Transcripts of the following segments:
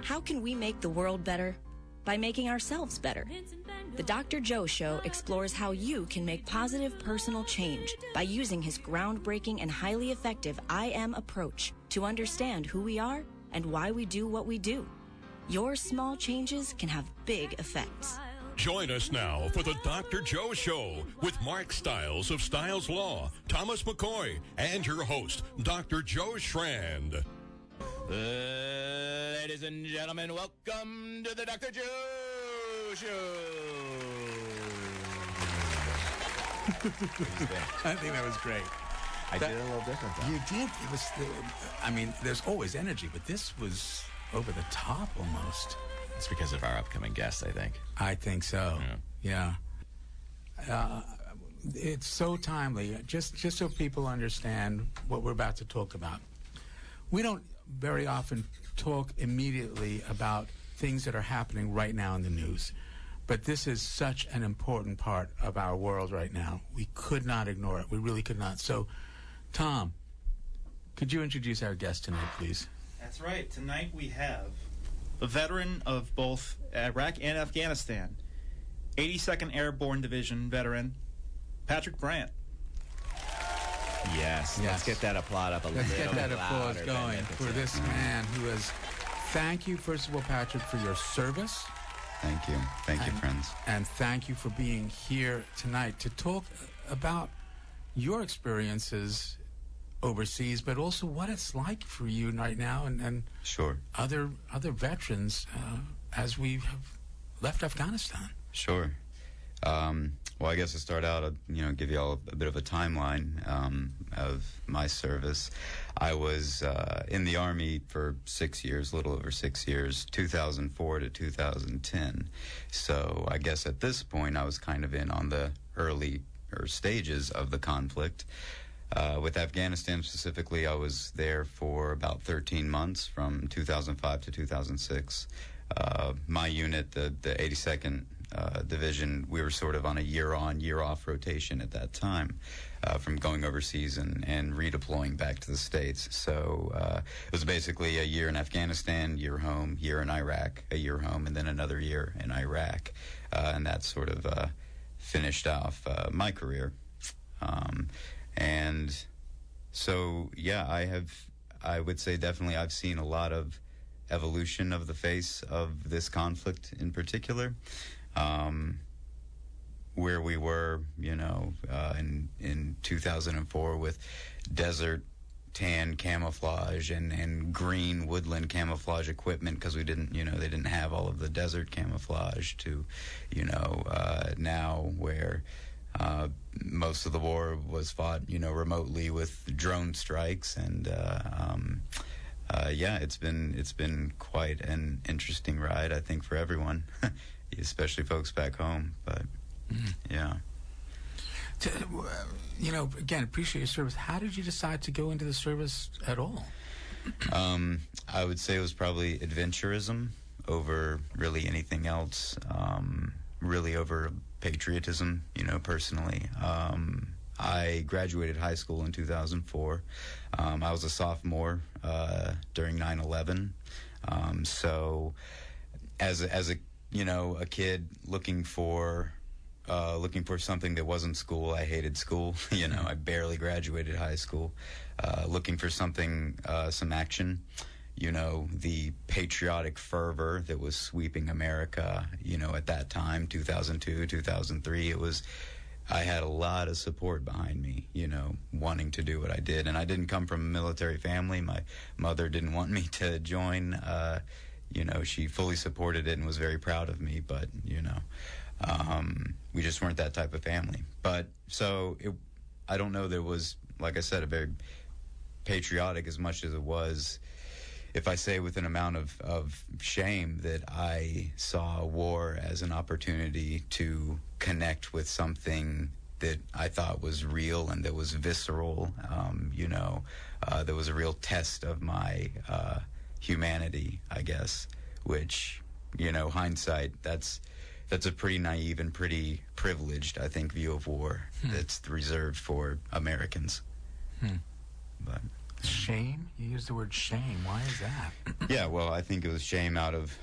How can we make the world better? By making ourselves better. The Dr. Joe Show explores how you can make positive personal change by using his groundbreaking and highly effective I Am approach to understand who we are and why we do what we do. Your small changes can have big effects. Join us now for the Dr. Joe Show with Mark Stiles of Stiles Law, Thomas McCoy, and your host, Dr. Joe Schrand. Ladies and gentlemen, welcome to the Dr. Joe Show. I think that was great. I did a little different, though. You did. It was, I mean, there's always energy, but this was over the top almost. It's because of our upcoming guest, I think. I think so. Yeah. It's so timely. Just so people understand what we're about to talk about. We don't very often talk immediately about things that are happening right now in the news. But this is such an important part of our world right now. We could not ignore it. We really could not. So, Tom, could you introduce our guest tonight, please? That's right. Tonight we have a veteran of both Iraq and Afghanistan, 82nd Airborne Division veteran, Patrick Brandt. Yes. Let's get that applaud up a little bit. Let's get that applause going for this man who has... Thank you, first of all, Patrick, for your service. Thank you. Thank you, friends. And thank you for being here tonight to talk about your experiences overseas, but also what it's like for you right now and Sure. other veterans as we have left Afghanistan. Sure. Well, I guess to start out, give you all a bit of a timeline of my service. I was in the Army for 6 years, a little over 6 years, 2004 to 2010. So I guess at this point, I was kind of in on the early stages of the conflict. With Afghanistan specifically, I was there for about 13 months, from 2005 to 2006. My unit, the 82nd Division, we were sort of on a year-on, year-off rotation at that time, from going overseas and redeploying back to the States. So it was basically a year in Afghanistan, year home, year in Iraq, a year home, and then another year in Iraq. And that sort of finished off my career. And so, yeah, I would say definitely I've seen a lot of evolution of the face of this conflict in particular. Where we were, in 2004 with desert tan camouflage and green woodland camouflage equipment, because we didn't, they didn't have all of the desert camouflage, to, now where most of the war was fought, remotely with drone strikes, and yeah, it's been quite an interesting ride, I think, for everyone, especially folks back home. But yeah. Again, appreciate your service. How did you decide to go into the service at all? I would say it was probably adventurism over really anything else. Really over patriotism, personally. I graduated high school in 2004. I was a sophomore during 9/11. So as a kid looking for something that wasn't school. I hated school. I barely graduated high school. Looking for something, some action. The patriotic fervor that was sweeping America, at that time, 2002, 2003, I had a lot of support behind me, wanting to do what I did. And I didn't come from a military family. My mother didn't want me to join. She fully supported it and was very proud of me, but, we just weren't that type of family. But I don't know, there was, like I said, a very patriotic as much as it was, if I say with an amount of shame, that I saw war as an opportunity to connect with something that I thought was real and that was visceral, that was a real test of my humanity, I guess, which, hindsight, that's a pretty naive and pretty privileged, I think, view of war that's reserved for Americans. But Shame? You used the word shame. Why is that? Yeah, well, I think it was shame out of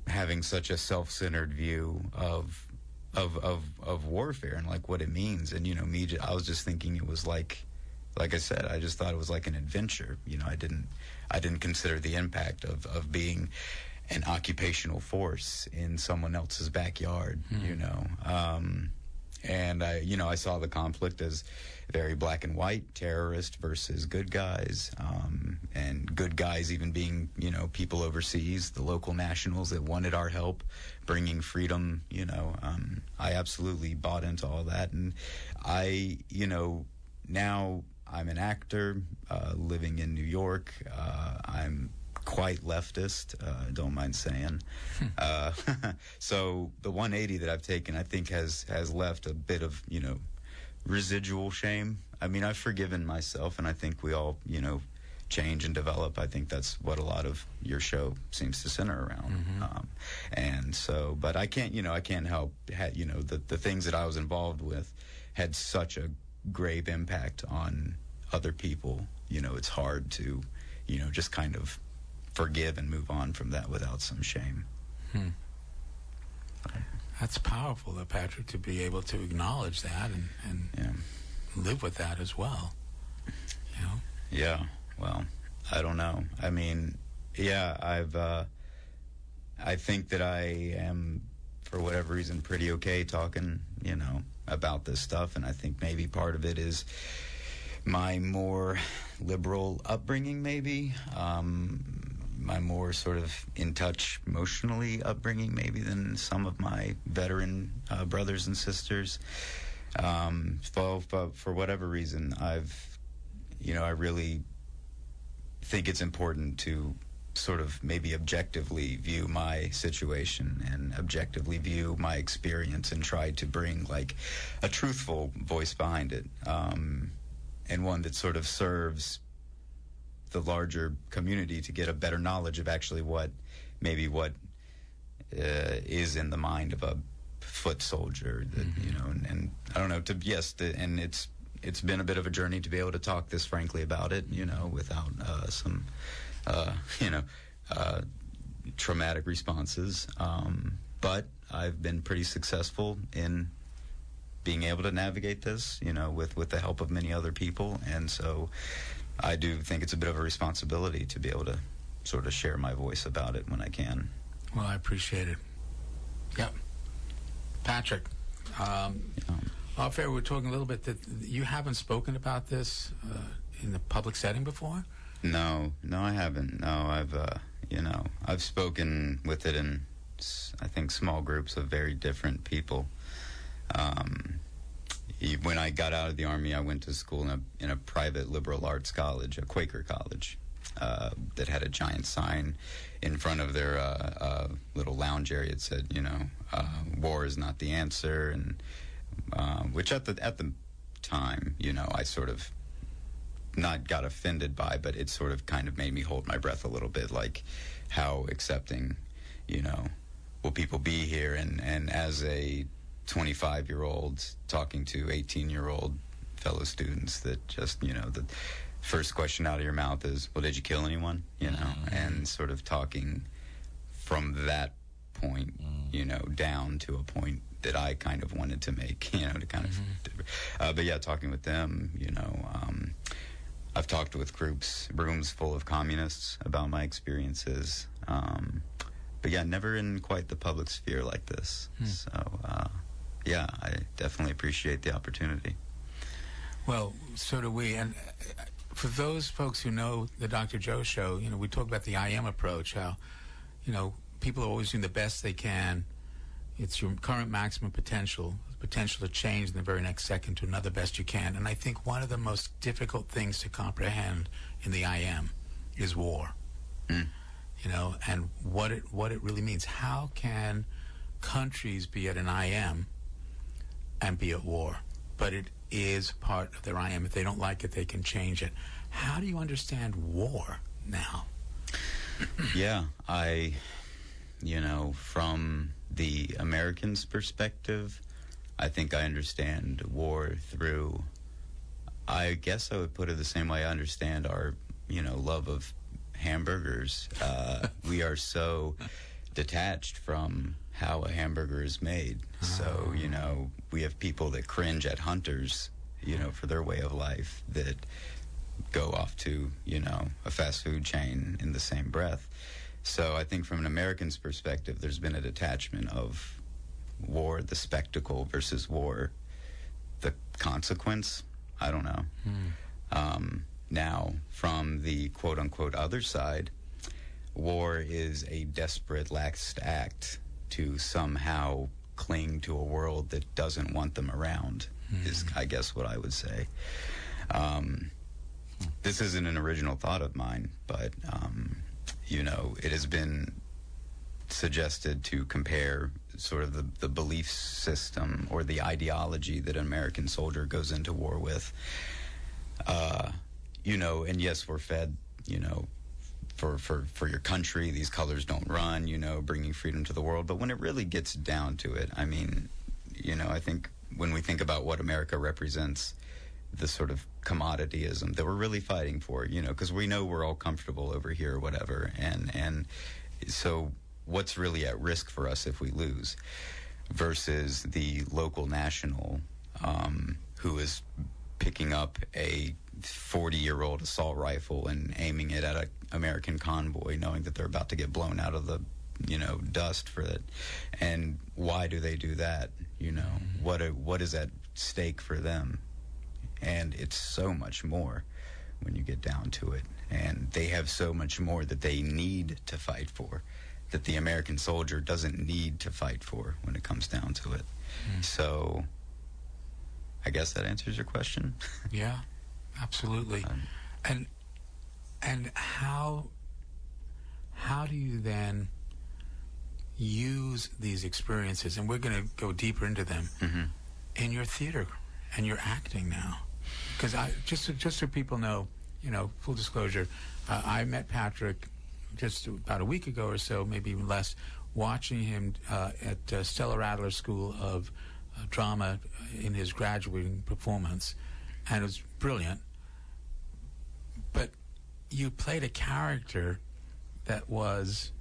having such a self-centered view of warfare and like what it means. And I was just thinking it was like I said, I just thought it was like an adventure. I didn't consider the impact of being an occupational force in someone else's backyard. And I saw the conflict as very black and white, terrorist versus good guys, and good guys even being, people overseas, the local nationals that wanted our help, bringing freedom. I absolutely bought into all that, and now I'm an actor living in New York. I'm quite leftist, don't mind saying. So the 180 that I've taken, I think, has left a bit of, residual shame. I mean, I've forgiven myself, and I think we all, change and develop. I think that's what a lot of your show seems to center around. And so, but I can't help, the things that I was involved with had such a grave impact on other people. It's hard to, just kind of forgive and move on from that without some shame. That's powerful, though, Patrick, to be able to acknowledge that and live with that as well. Yeah, well, I don't know. I mean, I think that I am, for whatever reason, pretty okay talking, about this stuff, and I think maybe part of it is my more liberal upbringing, maybe. My more sort of in touch emotionally upbringing, maybe, than some of my veteran brothers and sisters. But for whatever reason, I really think it's important to sort of maybe objectively view my situation and objectively view my experience and try to bring like a truthful voice behind it, and one that sort of serves the larger community to get a better knowledge of actually what is in the mind of a foot soldier, that, and I don't know, and it's been a bit of a journey to be able to talk this frankly about it, without some traumatic responses, but I've been pretty successful in being able to navigate this, with the help of many other people, and so I do think it's a bit of a responsibility to be able to sort of share my voice about it when I can. Well, I appreciate it. Yep. Patrick, off air, we're talking a little bit that you haven't spoken about this in the public setting before? No, I haven't. No, I've spoken with it in, I think, small groups of very different people. When I got out of the Army, I went to school in a private liberal arts college, a Quaker college, that had a giant sign in front of their little lounge area. It said, war is not the answer, and which at the time, I sort of not got offended by, but it sort of kind of made me hold my breath a little bit, like how accepting, will people be here? And as a 25-year-old talking to 18-year-old fellow students, that just, the first question out of your mouth is, well, did you kill anyone? And sort of talking from that point, down to a point that I kind of wanted to make, to kind of, but yeah, talking with them, I've talked with rooms full of communists about my experiences, but yeah, never in quite the public sphere like this. So, yeah, I definitely appreciate the opportunity. Well, so do we. And for those folks who know the Dr. Joe Show, we talk about the I am approach, how, people are always doing the best they can. It's your current maximum potential to change in the very next second to another best you can. And I think one of the most difficult things to comprehend in the I am is war. And what it really means. How can countries be at an I am and be at war? But it is part of their I am. If they don't like it, they can change it. How do you understand war now? Yeah, from the Americans' perspective, I think I understand war through I guess I would put it the same way I understand our, love of hamburgers. We are so detached from how a hamburger is made. So, we have people that cringe at hunters, for their way of life, that go off to, a fast food chain in the same breath. So I think from an American's perspective, there's been a detachment of war, the spectacle, versus war, the consequence. I don't know. Now, from the quote-unquote other side, war is a desperate last act to somehow cling to a world that doesn't want them around, is, I guess, what I would say. This isn't an original thought of mine, but, it has been suggested to compare sort of the belief system or the ideology that an American soldier goes into war with. And yes, we're fed, for your country, these colors don't run, bringing freedom to the world. But when it really gets down to it, I mean, I think when we think about what America represents, the sort of commodityism that we're really fighting for, because we know we're all comfortable over here or whatever. And so what's really at risk for us if we lose versus the local national who is picking up a 40-year-old assault rifle and aiming it at an American convoy, knowing that they're about to get blown out of the, dust for it. And why do they do that? What is at stake for them? And it's so much more when you get down to it. And they have so much more that they need to fight for, that the American soldier doesn't need to fight for when it comes down to it. So I guess that answers your question. Yeah, absolutely. And how do you then use these experiences, and we're going to go deeper into them, in your theater and your acting now? Because just so people know, full disclosure, I met Patrick just about a week ago or so, maybe even less, watching him at Stella Adler School of Drama in his graduating performance, and it was brilliant. But you played a character that was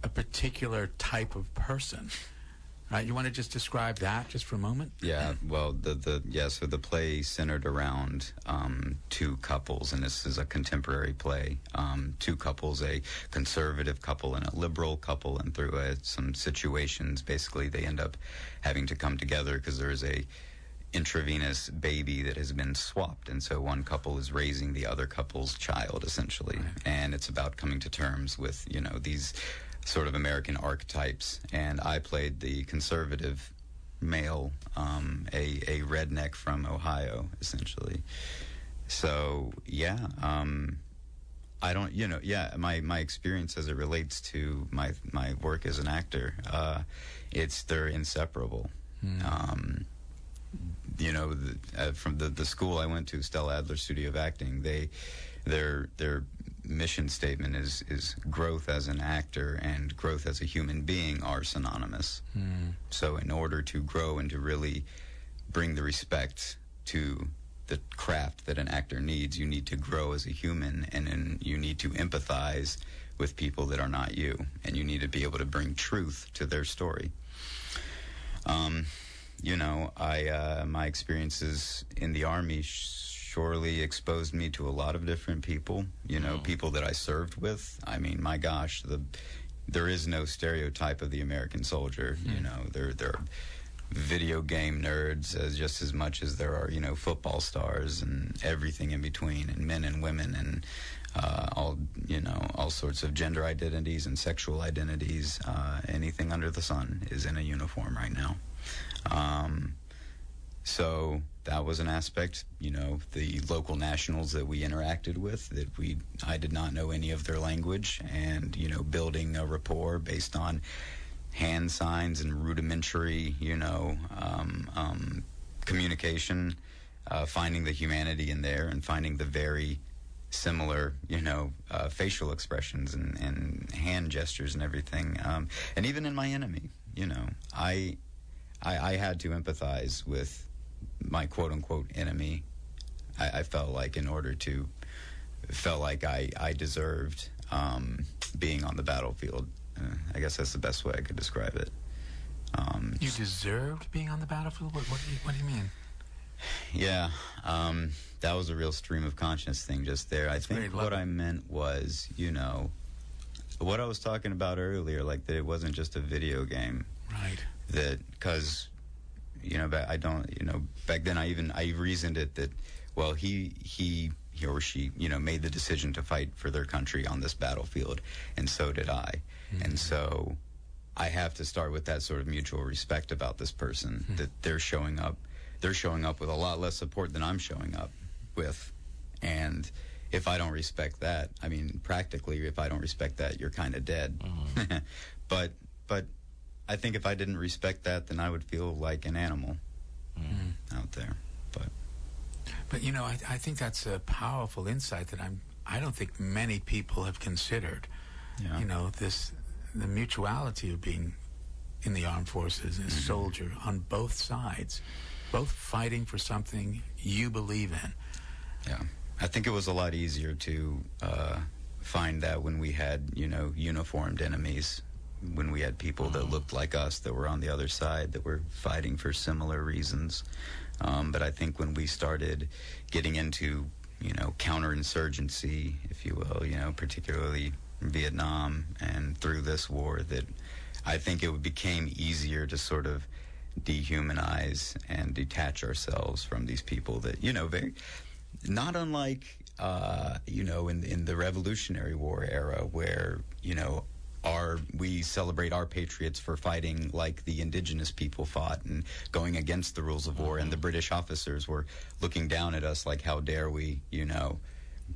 a particular type of person. Right, you want to just describe that just for a moment? Yeah, well, so the play centered around two couples, and this is a contemporary play. Two couples, a conservative couple and a liberal couple, and through some situations, basically they end up having to come together because there is a intravenous baby that has been swapped, and so one couple is raising the other couple's child, essentially. Right. And it's about coming to terms with, these sort of American archetypes, and I played the conservative male, a redneck from Ohio, essentially. So yeah, I don't, my experience as it relates to my work as an actor, they're inseparable. From the school I went to, Stella Adler Studio of Acting, their mission statement is growth as an actor and growth as a human being are synonymous. So in order to grow and to really bring the respect to the craft that an actor needs, you need to grow as a human, and then you need to empathize with people that are not you, and you need to be able to bring truth to their story. My experiences in the Army surely exposed me to a lot of different people, people that I served with. I mean, my gosh, there is no stereotype of the American soldier. There are video game nerds just as much as there are, football stars and everything in between, and men and women, and all sorts of gender identities and sexual identities. Anything under the sun is in a uniform right now. So that was an aspect, the local nationals that we interacted with, I did not know any of their language, and, building a rapport based on hand signs and rudimentary, communication, finding the humanity in there and finding the very similar, facial expressions and hand gestures and everything. And even in my enemy, I had to empathize with my quote-unquote enemy I felt like I deserved being on the battlefield. I guess that's the best way I could describe it. You deserved being on the battlefield? What do you mean? Yeah, that was a real stream of consciousness thing just there. I think what I meant was, what I was talking about earlier, like that it wasn't just a video game. Right. That, because, back then I reasoned it that, well, he or she, made the decision to fight for their country on this battlefield, and so did I. Mm-hmm. And so I have to start with that sort of mutual respect about this person, that they're showing up with a lot less support than I'm showing up with. And if I don't respect that, I mean, practically, if I don't respect that, you're kind of dead. Mm-hmm. But I think if I didn't respect that, then I would feel like an animal out there. But I think that's a powerful insight that I don't think many people have considered. Yeah. The mutuality of being in the armed forces as a soldier on both sides, both fighting for something you believe in. Yeah. I think it was a lot easier to find that when we had, uniformed enemies, when we had people that looked like us that were on the other side, that were fighting for similar reasons. But I think when we started getting into, counterinsurgency, if you will, particularly Vietnam and through this war, that I think it became easier to sort of dehumanize and detach ourselves from these people that, very, not unlike, in the Revolutionary War era where, we celebrate our patriots for fighting like the indigenous people fought and going against the rules of war, and the British officers were looking down at us like, how dare we,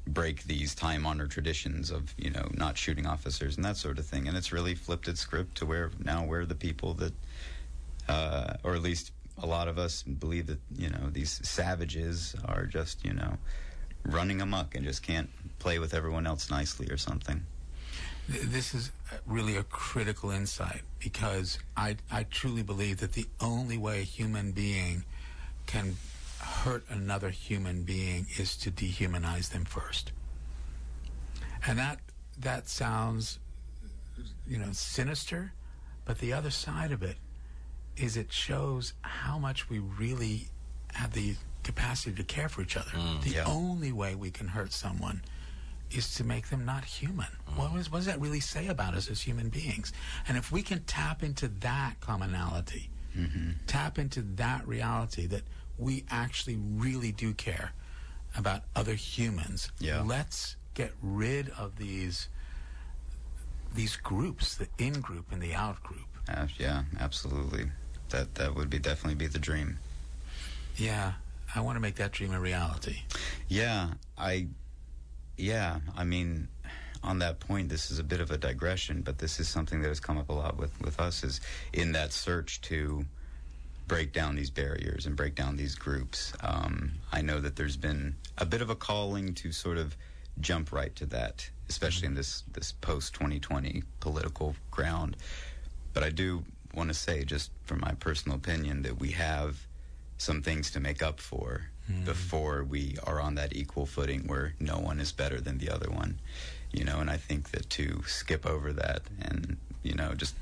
break these time-honored traditions of, not shooting officers and that sort of thing. And it's really flipped its script to where now we're the people that, or at least a lot of us believe that, these savages are just, running amok and just can't play with everyone else nicely or something. This is really a critical insight, because I truly believe that the only way a human being can hurt another human being is to dehumanize them first. And that sounds, sinister, but the other side of it is it shows how much we really have the capacity to care for each other. The only way we can hurt someone is to make them not human. What does that really say about us as human beings? And if we can tap into that commonality, tap into that reality that we actually really do care about other humans, let's get rid of these groups, the in-group and the out-group. Yeah, absolutely. That would definitely be the dream. Yeah, I want to make that dream a reality. I mean, on that point, this is a bit of a digression, but this is something that has come up a lot with us, is in that search to break down these barriers and break down these groups. I know that there's been a bit of a calling to sort of jump right to that, especially in this post-2020 political ground. But I do want to say, just from my personal opinion, that we have some things to make up for before we are on that equal footing where no one is better than the other one, and I think that to skip over that and, just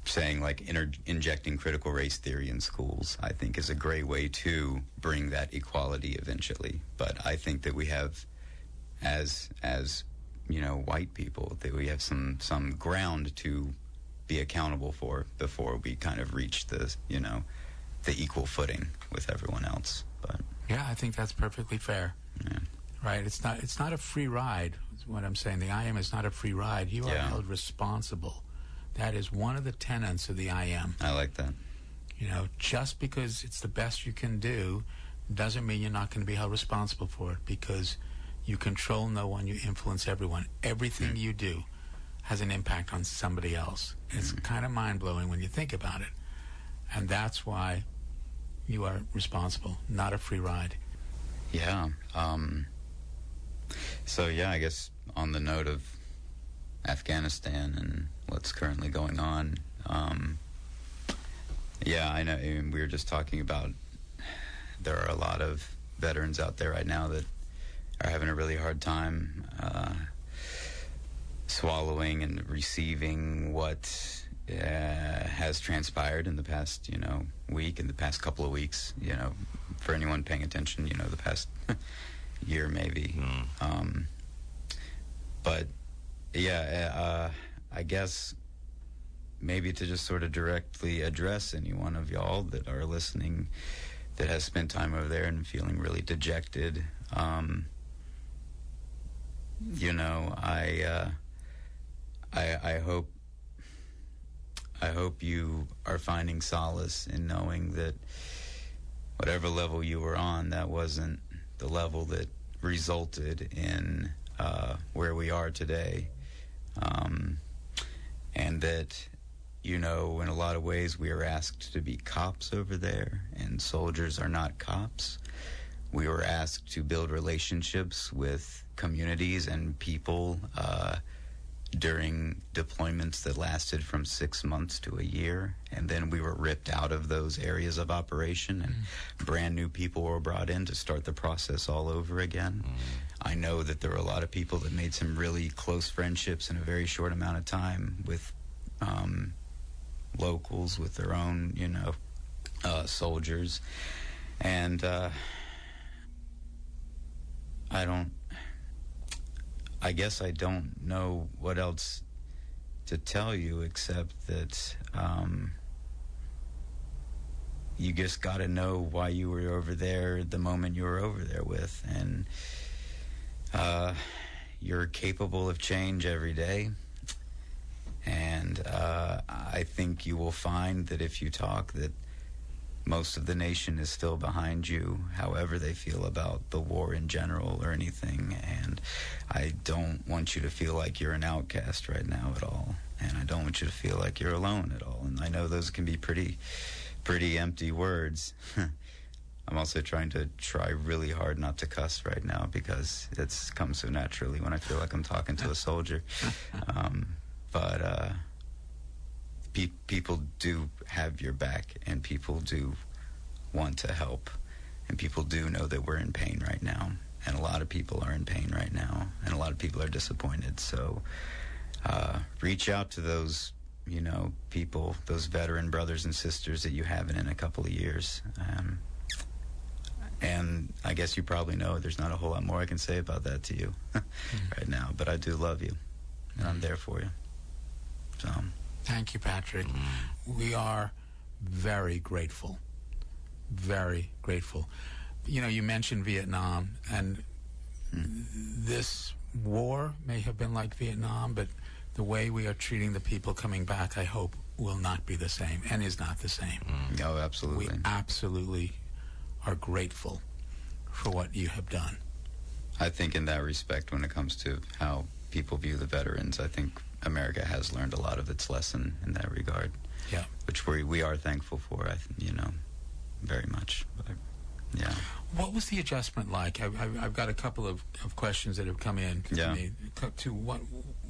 saying like injecting critical race theory in schools, I think is a great way to bring that equality eventually. But I think that we have, as white people, that we have some ground to be accountable for before we kind of reach the equal footing with everyone else. But yeah, I think that's perfectly fair. Yeah. Right? It's not a free ride. Is what I'm saying. The I am is not a free ride. You are held responsible. That is one of the tenets of the I am. I like that. Just because it's the best you can do doesn't mean you're not going to be held responsible for it, because you control no one, you influence everyone. Everything you do has an impact on somebody else. It's kind of mind-blowing when you think about it. And that's why you are responsible, not a free ride. Yeah. So, I guess on the note of Afghanistan and what's currently going on, I know, we were just talking about there are a lot of veterans out there right now that are having a really hard time swallowing and receiving what has transpired in the past, week, in the past couple of weeks, for anyone paying attention, the past year maybe. But yeah, I guess maybe to just sort of directly address any one of y'all that are listening that has spent time over there and feeling really dejected, I hope you are finding solace in knowing that whatever level you were on, that wasn't the level that resulted in where we are today. And that, in a lot of ways we are asked to be cops over there, and soldiers are not cops. We were asked to build relationships with communities and people during deployments that lasted from 6 months to a year, and then we were ripped out of those areas of operation, and brand new people were brought in to start the process all over again. I know that there were a lot of people that made some really close friendships in a very short amount of time with locals, with their own, soldiers, and I guess I don't know what else to tell you except that you just got to know why you were over there the moment you were over there with, and you're capable of change every day, and I think you will find that if you talk that most of the nation is still behind you, however they feel about the war in general or anything. And I don't want you to feel like you're an outcast right now at all. And I don't want you to feel like you're alone at all. And I know those can be pretty empty words. I'm also trying really hard not to cuss right now because it's come so naturally when I feel like I'm talking to a soldier. But people do have your back, and people do want to help, and people do know that we're in pain right now, and a lot of people are in pain right now, and a lot of people are disappointed. So reach out to those people, those veteran brothers and sisters that you haven't in a couple of years, and I guess you probably know there's not a whole lot more I can say about that to you right now, but I do love you, and I'm there for you. So thank you, Patrick. We are very grateful. Very grateful. You mentioned Vietnam, and this war may have been like Vietnam, but the way we are treating the people coming back, I hope, will not be the same, and is not the same. Oh, absolutely. We absolutely are grateful for what you have done. I think in that respect, when it comes to how people view the veterans, I think America has learned a lot of its lesson in that regard. Yeah. Which we are thankful for, very much. But, yeah. What was the adjustment like? I've got a couple of questions that have come in to me. What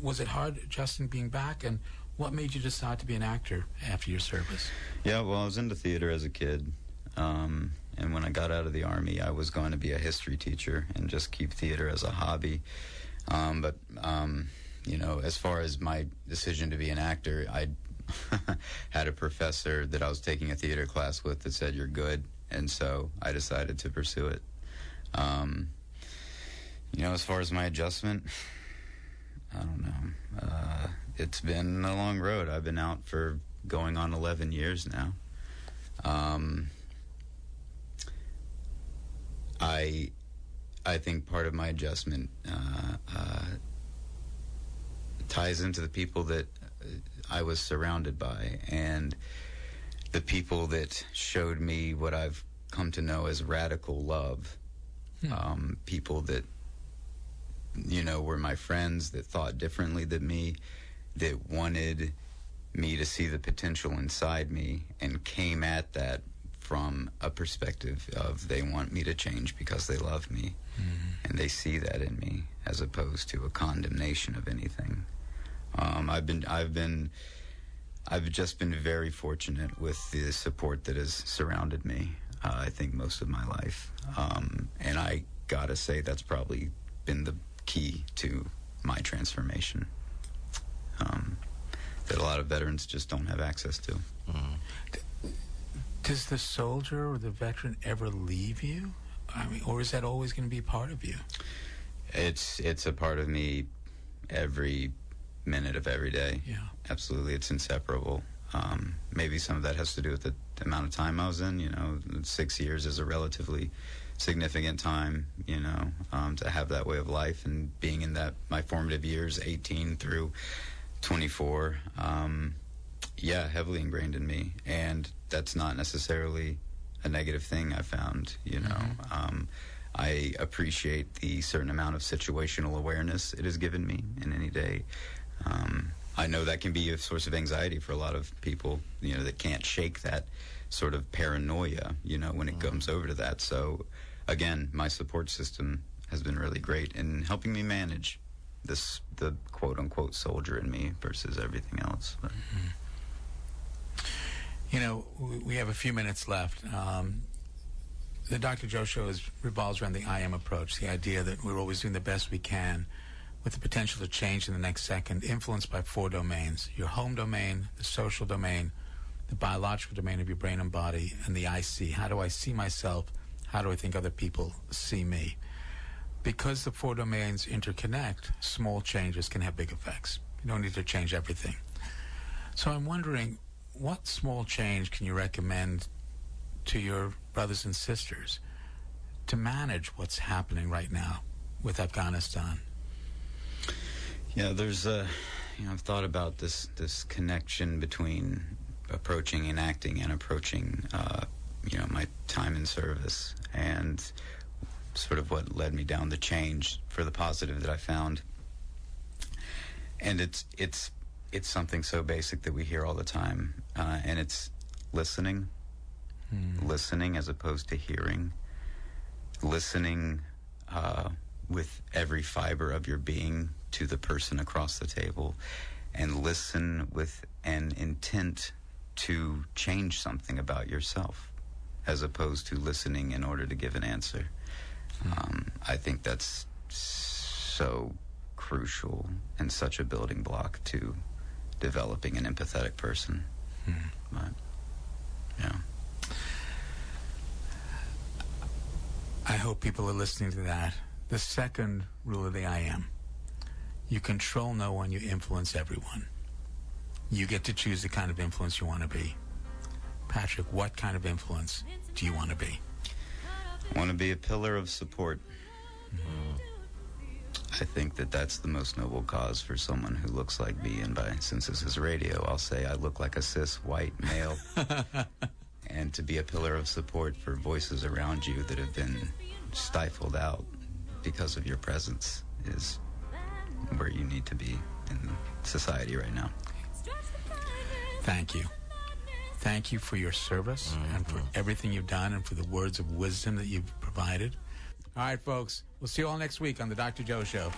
was it hard adjusting being back, and what made you decide to be an actor after your service? Yeah, well, I was into theater as a kid, and when I got out of the Army, I was going to be a history teacher and just keep theater as a hobby. But as far as my decision to be an actor, I had a professor that I was taking a theater class with that said, "You're good," and so I decided to pursue it. As far as my adjustment, I don't know. It's been a long road. I've been out for going on 11 years now. I think part of my adjustment ties into the people that I was surrounded by, and the people that showed me what I've come to know as radical love. People that, were my friends, that thought differently than me, that wanted me to see the potential inside me, and came at that from a perspective of they want me to change because they love me, and they see that in me, as opposed to a condemnation of anything. I've just been very fortunate with the support that has surrounded me. I think, most of my life. And I gotta say that's probably been the key to my transformation, that a lot of veterans just don't have access to. Does the soldier or the veteran ever leave you? I mean, or is that always going to be part of you? It's a part of me every minute of every day. Yeah. Absolutely, it's inseparable. Maybe some of that has to do with the amount of time I was in. 6 years is a relatively significant time, to have that way of life, and being in that, my formative years, 18 through 24, heavily ingrained in me. And that's not necessarily a negative thing, I found, I appreciate the certain amount of situational awareness it has given me in any day. I know that can be a source of anxiety for a lot of people, that can't shake that sort of paranoia, when it comes over to that. So, again, my support system has been really great in helping me manage the quote-unquote soldier in me versus everything else. But. We have a few minutes left. The Dr. Joe Show revolves around the I am approach, the idea that we're always doing the best we can with the potential to change in the next second, influenced by 4 domains: your home domain, the social domain, the biological domain of your brain and body, and the I see. How do I see myself? How do I think other people see me? Because the 4 domains interconnect, small changes can have big effects. You don't need to change everything. So I'm wondering, what small change can you recommend to your brothers and sisters to manage what's happening right now with Afghanistan? Yeah, there's I've thought about this connection between approaching enacting and approaching my time in service, and sort of what led me down the change for the positive that I found. And it's something so basic that we hear all the time, and it's listening. Listening as opposed to hearing. Listening with every fiber of your being to the person across the table, and listen with an intent to change something about yourself, as opposed to listening in order to give an answer. I think that's so crucial and such a building block to developing an empathetic person. But, yeah. I hope people are listening to that. The second rule of the I am: you control no one, you influence everyone. You get to choose the kind of influence you want to be. Patrick, what kind of influence do you want to be? I want to be a pillar of support. I think that that's the most noble cause for someone who looks like me, and since this is radio, I'll say I look like a cis white male. And to be a pillar of support for voices around you that have been stifled out because of your presence is where you need to be in society right now. Thank you. Thank you for your service and for everything you've done and for the words of wisdom that you've provided. All right, folks. We'll see you all next week on The Dr. Joe Show.